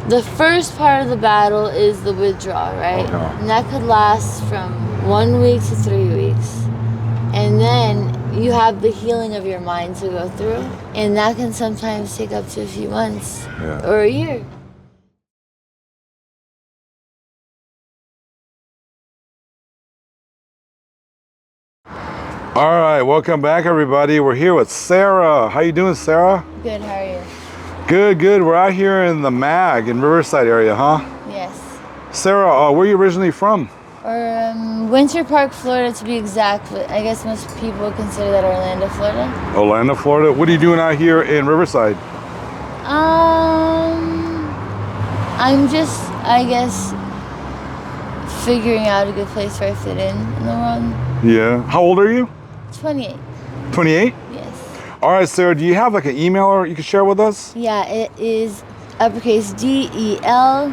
The first part of the battle is the withdrawal, right? Okay. And that could last from 1 week to 3 weeks. And then you have the healing of your mind to go through. And that can sometimes take up to a few months or a year. All right, welcome back, everybody. We're here with Sarah. How you doing, Sarah? Good, how are you? Good, good. We're out here in the Mag in Riverside area, huh? Yes. Sarah, where are you originally from? Winter Park, Florida, to be exact, but I guess most people consider that Orlando, Florida. Orlando, Florida. What are you doing out here in Riverside? I'm just, I guess, figuring out a good place where I fit in the world. Yeah. How old are you? 28. 28? Yes. All right, Sarah, do you have like an email or you can share with us? Yeah, it is uppercase DELCASTILLO,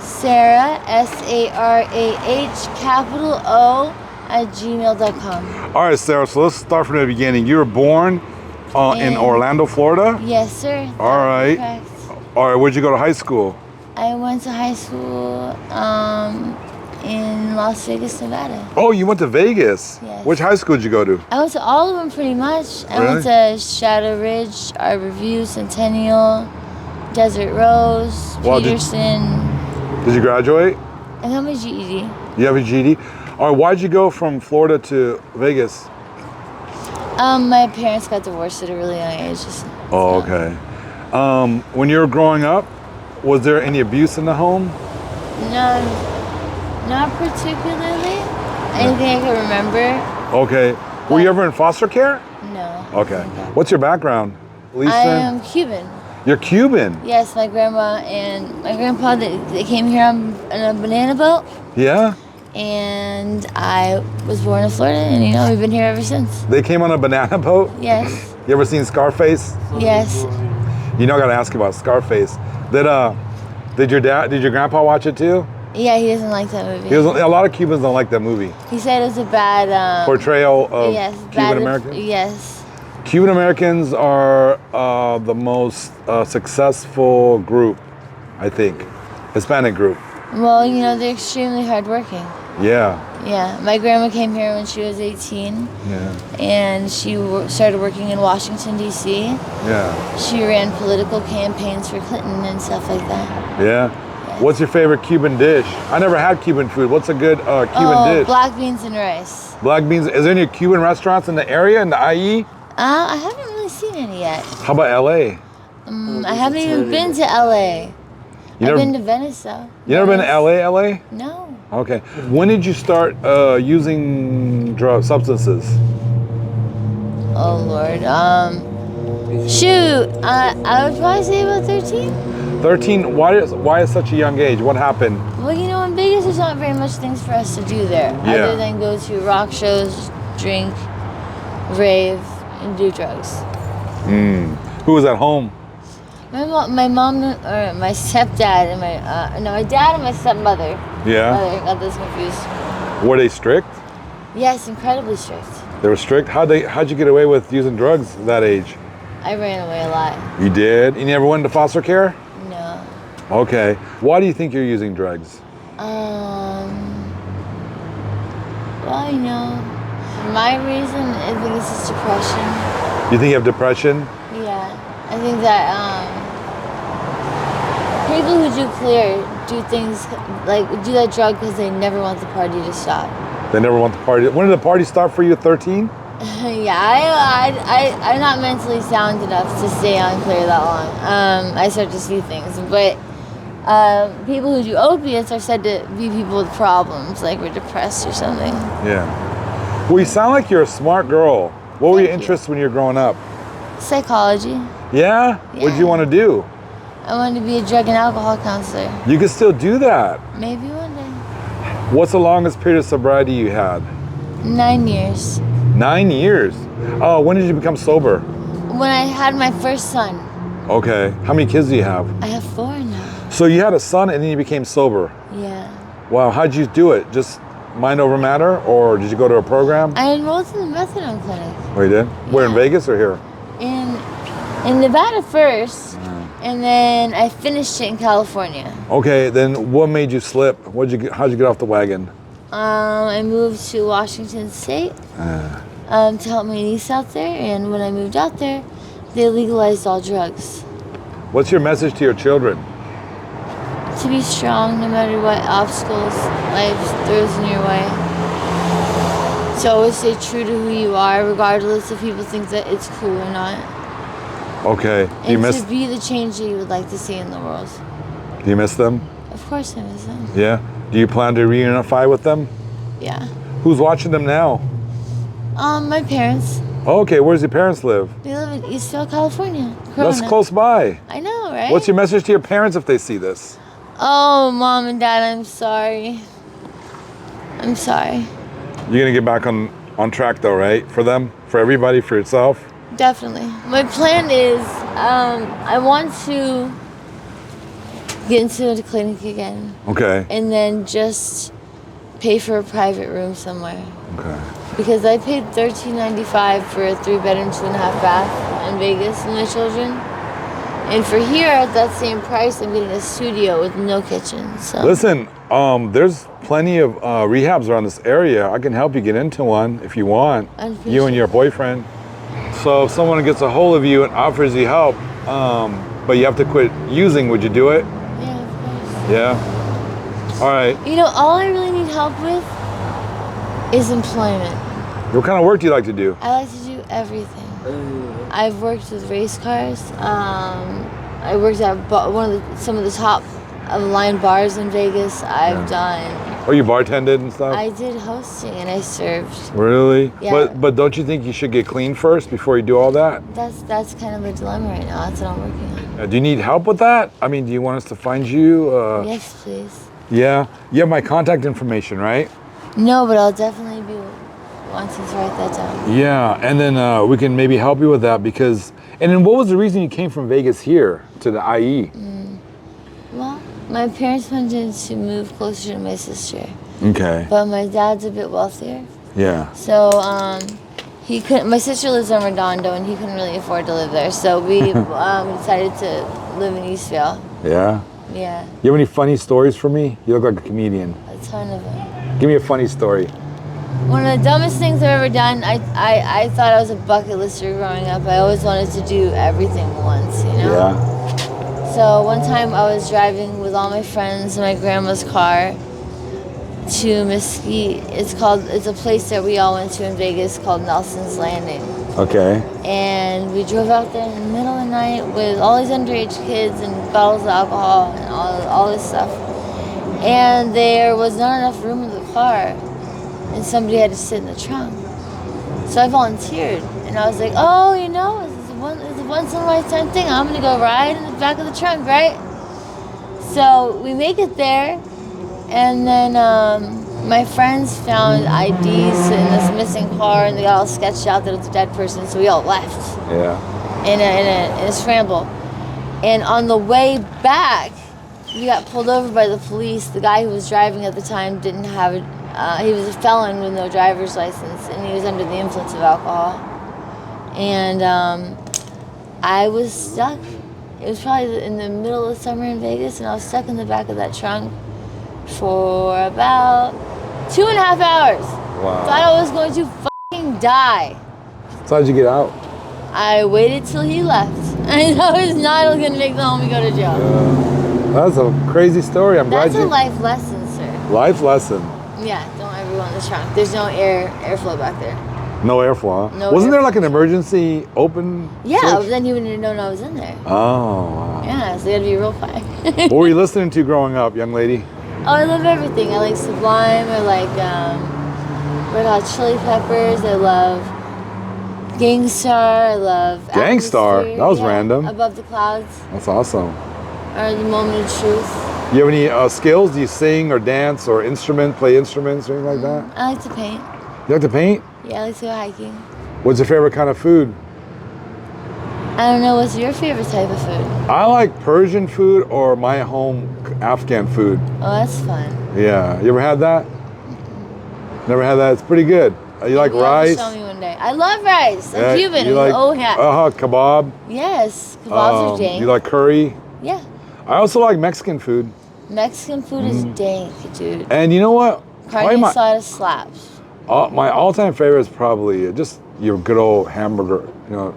Sarah, SARAH, capital O, @gmail.com. All right, Sarah, so let's start from the beginning. You were born in Orlando, Florida? Yes, sir. All right. Correct. All right, where'd you go to high school? I went to high school in Las Vegas, Nevada. Oh, you went to Vegas? Yes. Which high school did you go to? I went to all of them pretty much. I Really? went to Shadow Ridge, Arborview, Centennial, Desert Rose, Wow, Peterson. Did you graduate? I got my GED. You have a GED? All right, why'd you go from Florida to Vegas? My parents got divorced at a really young age. Oh, okay. When you were growing up, was there any abuse in the home? No, not particularly. Anything I can remember. Okay. Were you ever in foster care? No. Okay. What's your background? Lisa? I am Cuban. You're Cuban? Yes, my grandma and my grandpa, they came here on a banana boat. Yeah? And I was born in Florida, and we've been here ever since. They came on a banana boat? Yes. You ever seen Scarface? Yes. I gotta ask you about Scarface. Did your grandpa watch it too? Yeah, he doesn't like that movie. A lot of Cubans don't like that movie. He said it was a bad Portrayal of Cuban bad, Americans? Yes. Cuban Americans are the most successful group, I think. Hispanic group. Well, they're extremely hardworking. Yeah. Yeah. My grandma came here when she was 18. Yeah. And she started working in Washington, D.C. Yeah. She ran political campaigns for Clinton and stuff like that. Yeah. Yes. What's your favorite Cuban dish? I never had Cuban food. What's a good Cuban dish? Black beans and rice. Black beans. Is there any Cuban restaurants in the area, in the IE? I haven't really seen any yet. How about LA? I haven't even been to LA. I've been to Venice though. You never been to LA? No. Okay. When did you start using substances? Oh Lord. Shoot. I would probably say about 13. 13. Why is such a young age? What happened? Well, in Vegas there's not very much things for us to do there, other than go to rock shows, drink, rave, and do drugs. Who was at home? My mom, or my stepdad, and my dad and my stepmother. Yeah. Mother, got this confused. Were they strict? Yes, incredibly strict. They were strict. How'd you get away with using drugs at that age? I ran away a lot. You did? You never went into foster care? No. Okay. Why do you think you're using drugs? Well, my reason, I think it's just depression. You think you have depression? Yeah. I think that people who do clear do things do that drug because they never want the party to stop. They never want the party. When did the party start for you at 13? Yeah, I'm not mentally sound enough to stay on clear that long. I start to see things, but people who do opiates are said to be people with problems, like we're depressed or something. Yeah. Well, you sound like you're a smart girl. What were your interests when you were growing up? Psychology. Yeah? What did you want to do? I wanted to be a drug and alcohol counselor. You can still do that. Maybe one day. What's the longest period of sobriety you had? 9 years. 9 years? Oh, when did you become sober? When I had my first son. Okay. How many kids do you have? I have 4 now. So you had a son and then you became sober? Yeah. Wow, how'd you do it? Just mind over matter, or did you go to a program? I enrolled in the methadone clinic. Oh, you did? Where, in Vegas or here? In In Nevada first, and then I finished it in California. Okay, then what made you slip? How'd you get off the wagon? I moved to Washington State to help my niece out there, and when I moved out there, they legalized all drugs. What's your message to your children? To be strong no matter what obstacles life throws in your way. To always stay true to who you are, regardless if people think that it's cool or not. Okay. And to be the change that you would like to see in the world. Do you miss them? Of course I miss them. Yeah? Do you plan to reunify with them? Yeah. Who's watching them now? My parents. Oh, okay, where does your parents live? They live in Eastville, California. That's close by. I know, right? What's your message to your parents if they see this? Oh, Mom and Dad, I'm sorry. I'm sorry. You're gonna get back on track though, right? For them, for everybody, for yourself? Definitely. My plan is I want to get into the clinic again. Okay. And then just pay for a private room somewhere. Okay. Because I paid $13.95 for a 3-bedroom, 2.5 bath in Vegas with my children. And for here, at that same price, I'm getting a studio with no kitchen. So listen, there's plenty of rehabs around this area. I can help you get into one if you want. You and your boyfriend. So if someone gets a hold of you and offers you help, but you have to quit using, would you do it? Yeah, of course. Yeah? All right. You know, all I really need help with is employment. What kind of work do you like to do? I like to do everything. I've worked with race cars. I worked at some of the top of the line bars in Vegas. I've done. Oh, you bartended and stuff? I did hosting and I served. Really? Yeah. But don't you think you should get clean first before you do all that? That's kind of a dilemma right now. That's what I'm working on. Do you need help with that? I mean, do you want us to find you? Yes, please. Yeah. You have my contact information, right? No, but I'll definitely be wanting to write that down. Yeah, and then we can maybe help you with that because. And then, what was the reason you came from Vegas here to the IE? Well, my parents wanted to move closer to my sister. Okay. But my dad's a bit wealthier. Yeah. So he couldn't. My sister lives in Redondo, and he couldn't really afford to live there. So we decided to live in Eastville. Yeah. Yeah. You have any funny stories for me? You look like a comedian. A ton of them. Give me a funny story. One of the dumbest things I've ever done. I thought I was a bucket lister growing up. I always wanted to do everything once. You know. Yeah. So one time I was driving with all my friends in my grandma's car to Mesquite. It's a place that we all went to in Vegas called Nelson's Landing. Okay. And we drove out there in the middle of the night with all these underage kids and bottles of alcohol and all this stuff. And there was not enough room in the car, and somebody had to sit in the trunk. So I volunteered, and I was like, oh, you know, it's a once in a lifetime thing. I'm gonna go ride in the back of the trunk, right? So we make it there, and then my friends found IDs in this missing car, and they got all sketched out that it's a dead person, so we all left. Yeah. In a scramble. And on the way back, we got pulled over by the police. The guy who was driving at the time didn't have it. He was a felon with no driver's license, and he was under the influence of alcohol. And I was stuck. It was probably in the middle of summer in Vegas, and I was stuck in the back of that trunk for about 2.5 hours. Wow. Thought I was going to fucking die. So how'd you get out? I waited till he left. I was not going to make the homie go to jail. That's a crazy story. That's a life lesson, sir. Life lesson. Yeah, don't ever go in the trunk. There's no airflow back there. No airflow, huh? No Wasn't there airflow. like an emergency open? Yeah, switch? but then he wouldn't have known I was in there. Oh, wow. Yeah, so you gotta be real quiet. What were you listening to growing up, young lady? Oh, I love everything. I like Sublime. I like Red Hot Chili Peppers. I love Gangstar. I love Gangstar? Atmosphere. That was Yeah, random. Above the Clouds. That's awesome. Or The Moment of Truth. You have any skills? Do you sing or dance or play instruments or anything like that? I like to paint. You like to paint? Yeah, I like to go hiking. What's your favorite kind of food? I don't know, what's your favorite type of food? I like Persian food or my home Afghan food. Oh, that's fun. Yeah. You ever had that? Never had that? It's pretty good. You like rice? Show me one day. I love rice. I'm Cuban. You like kebab? Yes, kebabs are dank. You like curry? Yeah. I also like Mexican food. Mexican food is dank, dude. And you know what? Carne asada slaps. My all-time favorite is probably just your good old hamburger. You know,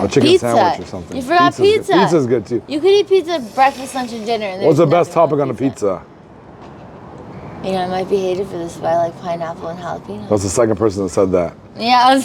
a chicken sandwich or something. You forgot pizza. Pizza's good too. You could eat pizza breakfast, lunch, and dinner. And what's the best topping on a pizza? You know, I might be hated for this, but I like pineapple and jalapeno. That's the second person that said that. Yeah,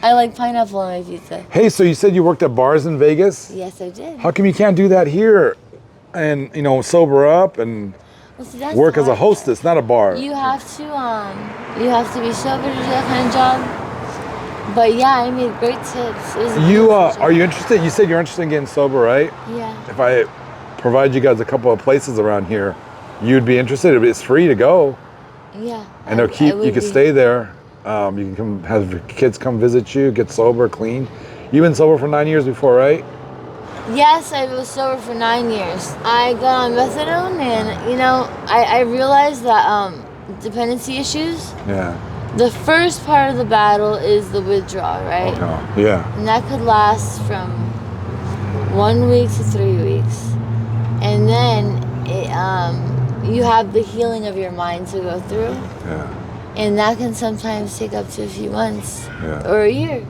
I like pineapple on my pizza. Hey, so you said you worked at bars in Vegas? Yes, I did. How come you can't do that here and, you know, sober up and work as a hostess, not a bar? You have to be sober to do that kind of job. But yeah, I made great tips. Are you interested? You said you're interested in getting sober, right? Yeah. If I provide you guys a couple of places around here, you'd be interested. It's free to go. Yeah. And you can stay there. You can come have your kids come visit you, get sober, clean. You've been sober for 9 years before, right? Yes, I was sober for 9 years. I got on methadone, and you know, I realized that dependency issues. Yeah. The first part of the battle is the withdrawal, right? Okay. Yeah. And that could last from 1 week to 3 weeks, and then you have the healing of your mind to go through. Yeah. And that can sometimes take up to a few months or a year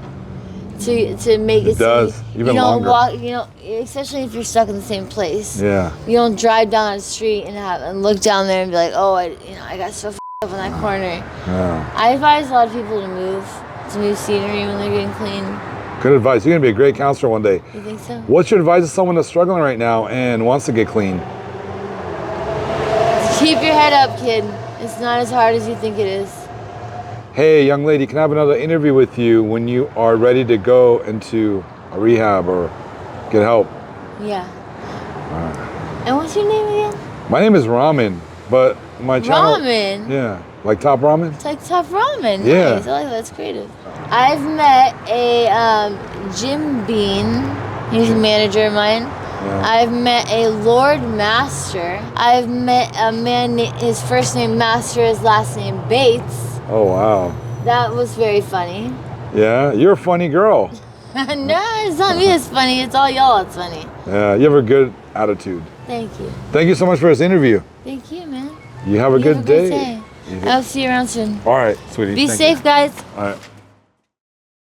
to make it. It does, even longer. Especially if you're stuck in the same place. Yeah. You don't drive down the street and look down there and be like, oh, I got so up in that corner. Yeah. I advise a lot of people to move to new scenery when they're getting clean. Good advice. You're gonna be a great counselor one day. You think so? What's your advice to someone that's struggling right now and wants to get clean? Keep your head up, kid. It's not as hard as you think it is. Hey, young lady, can I have another interview with you when you are ready to go into a rehab or get help? Yeah. And what's your name again? My name is Ramen, but my channel... Ramen? Yeah. Like Top Ramen? It's like Top Ramen. Yeah. Nice. I like that. That's creative. I've met a Jim Bean. He's a manager of mine. Yeah. I've met a Lord Master. I've met a man, his first name Master, his last name Bates. Oh, wow. That was very funny. Yeah, you're a funny girl. No, it's not me that's funny. It's all y'all that's funny. Yeah, you have a good attitude. Thank you. Thank you so much for this interview. Thank you, man. You have a good day. I'll see you around soon. All right, sweetie. Be safe, guys. All right.